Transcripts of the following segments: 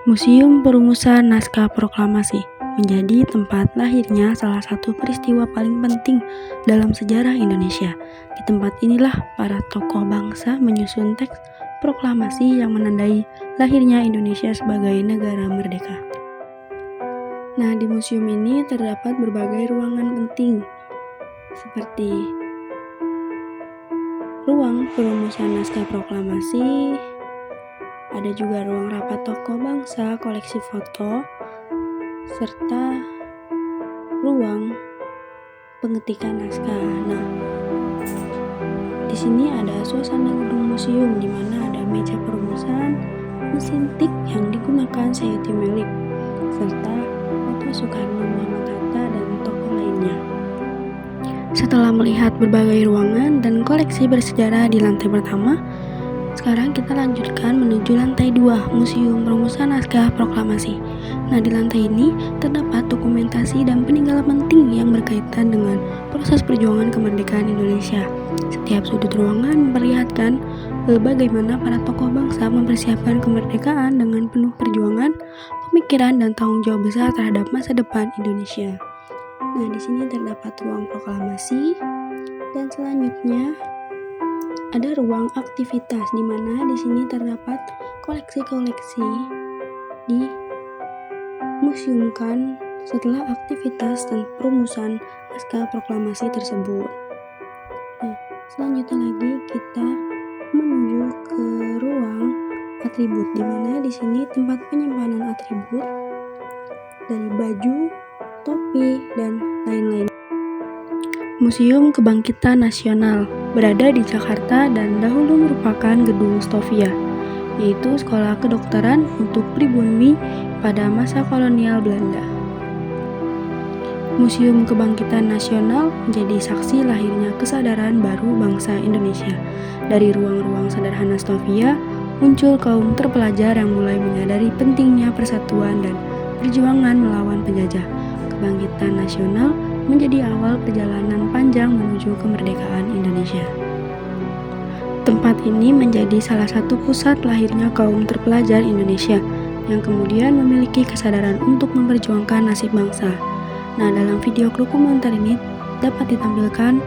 Museum Perumusan Naskah Proklamasi menjadi tempat lahirnya salah satu peristiwa paling penting dalam sejarah Indonesia. Di tempat inilah para tokoh bangsa menyusun teks proklamasi yang menandai lahirnya Indonesia sebagai negara merdeka. Nah, di museum ini terdapat berbagai ruangan penting, seperti ruang perumusan naskah proklamasi, ada juga ruang rapat tokoh bangsa, koleksi foto, serta ruang pengetikan naskah. Nah, di sini ada suasana gedung museum di mana ada meja perumusan, mesin tik yang digunakan Sayuti Melik, serta foto Soekarno, Muhammad Hatta, dan tokoh lainnya. Setelah melihat berbagai ruangan dan koleksi bersejarah di lantai pertama, sekarang kita lanjutkan menuju lantai 2, Museum Perumusan Naskah Proklamasi. Nah, di lantai ini terdapat dokumentasi dan peninggalan penting yang berkaitan dengan proses perjuangan kemerdekaan Indonesia. Setiap sudut ruangan memperlihatkan bagaimana para tokoh bangsa mempersiapkan kemerdekaan dengan penuh perjuangan, pemikiran, dan tanggung jawab besar terhadap masa depan Indonesia. Nah, di sini terdapat ruang proklamasi, dan selanjutnya ada ruang aktivitas di mana di sini terdapat koleksi-koleksi dimuseumkan setelah aktivitas dan perumusan naskah proklamasi tersebut. Nah, selanjutnya lagi kita menuju ke ruang atribut di mana di sini tempat penyimpanan atribut dari baju, topi, dan lain-lain. Museum Kebangkitan Nasional berada di Jakarta dan dahulu merupakan gedung Stovia, yaitu sekolah kedokteran untuk pribumi pada masa kolonial Belanda. Museum Kebangkitan Nasional menjadi saksi lahirnya kesadaran baru bangsa Indonesia. Dari ruang-ruang sederhana Stovia, muncul kaum terpelajar yang mulai menyadari pentingnya persatuan dan perjuangan melawan penjajah. Kebangkitan Nasional menjadi awal perjalanan panjang menuju kemerdekaan Indonesia. Tempat ini menjadi salah satu pusat lahirnya kaum terpelajar Indonesia yang kemudian memiliki kesadaran untuk memperjuangkan nasib bangsa. Nah, dalam video dokumenter ini dapat ditampilkan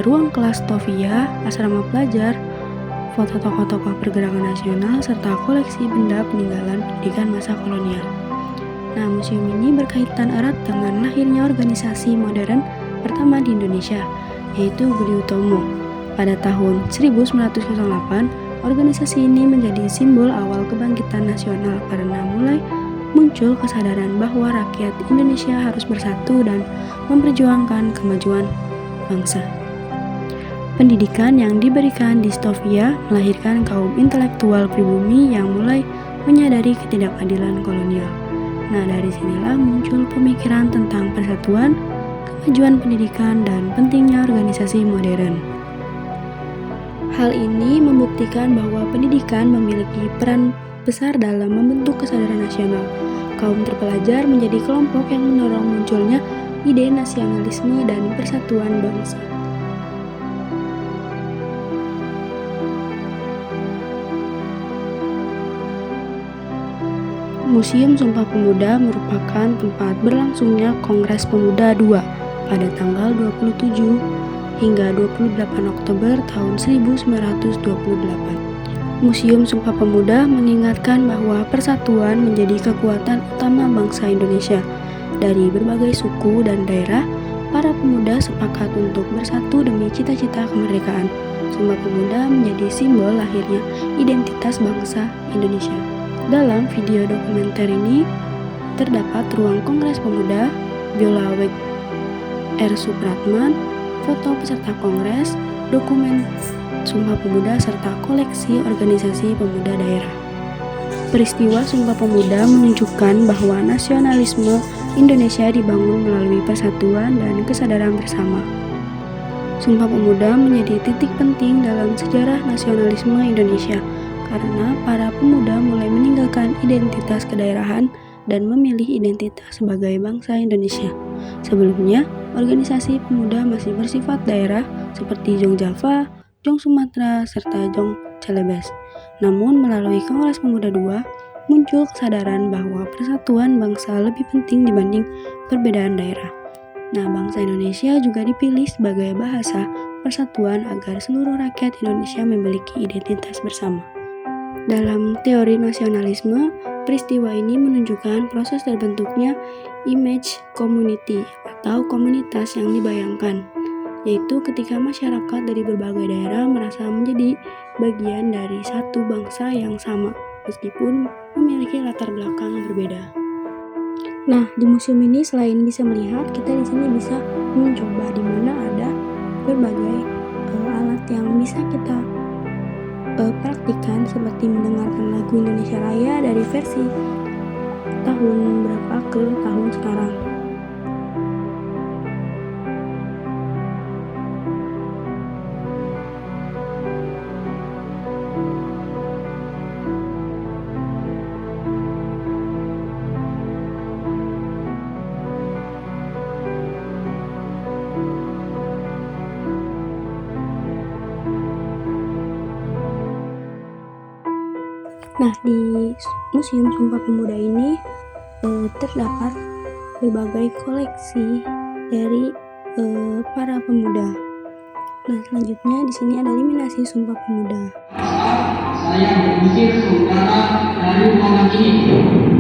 ruang kelas Stovia, asrama pelajar, foto tokoh-tokoh pergerakan nasional, serta koleksi benda peninggalan pendidikan masa kolonial. Nah, museum ini berkaitan erat dengan lahirnya organisasi modern pertama di Indonesia, yaitu Budi Utomo. Pada tahun 1908, organisasi ini menjadi simbol awal kebangkitan nasional karena mulai muncul kesadaran bahwa rakyat Indonesia harus bersatu dan memperjuangkan kemajuan bangsa. Pendidikan yang diberikan di Stovia melahirkan kaum intelektual pribumi yang mulai menyadari ketidakadilan kolonial. Nah, dari sinilah muncul pemikiran tentang persatuan, kemajuan pendidikan, dan pentingnya organisasi modern. Hal ini membuktikan bahwa pendidikan memiliki peran besar dalam membentuk kesadaran nasional. Kaum terpelajar menjadi kelompok yang mendorong munculnya ide nasionalisme dan persatuan bangsa. Museum Sumpah Pemuda merupakan tempat berlangsungnya Kongres Pemuda II pada tanggal 27 hingga 28 Oktober tahun 1928. Museum Sumpah Pemuda mengingatkan bahwa persatuan menjadi kekuatan utama bangsa Indonesia. Dari berbagai suku dan daerah, para pemuda sepakat untuk bersatu demi cita-cita kemerdekaan. Sumpah Pemuda menjadi simbol lahirnya identitas bangsa Indonesia. Dalam video dokumenter ini terdapat ruang Kongres Pemuda, biola W. R. Supratman, foto peserta Kongres, dokumen Sumpah Pemuda, serta koleksi organisasi pemuda daerah. Peristiwa Sumpah Pemuda menunjukkan bahwa nasionalisme Indonesia dibangun melalui persatuan dan kesadaran bersama. Sumpah Pemuda menjadi titik penting dalam sejarah nasionalisme Indonesia, karena para pemuda mulai meninggalkan identitas kedaerahan dan memilih identitas sebagai bangsa Indonesia. Sebelumnya, organisasi pemuda masih bersifat daerah seperti Jong Java, Jong Sumatera, serta Jong Celebes. Namun, melalui Kongres Pemuda II, muncul kesadaran bahwa persatuan bangsa lebih penting dibanding perbedaan daerah. Nah, bangsa Indonesia juga dipilih sebagai bahasa persatuan agar seluruh rakyat Indonesia memiliki identitas bersama. Dalam teori nasionalisme, peristiwa ini menunjukkan proses terbentuknya image community atau komunitas yang dibayangkan, yaitu ketika masyarakat dari berbagai daerah merasa menjadi bagian dari satu bangsa yang sama, meskipun memiliki latar belakang berbeda. Nah, di museum ini selain bisa melihat, kita di sini bisa mencoba di mana ada berbagai alat yang bisa kita praktikan, seperti mendengarkan lagu Indonesia Raya dari versi tahun berapa ke tahun sekarang. Nah, di Museum Sumpah Pemuda ini terdapat berbagai koleksi dari para pemuda. Nah, selanjutnya di sini ada eliminasi Sumpah Pemuda. Saya berpikir ke utara dari ruangan ini.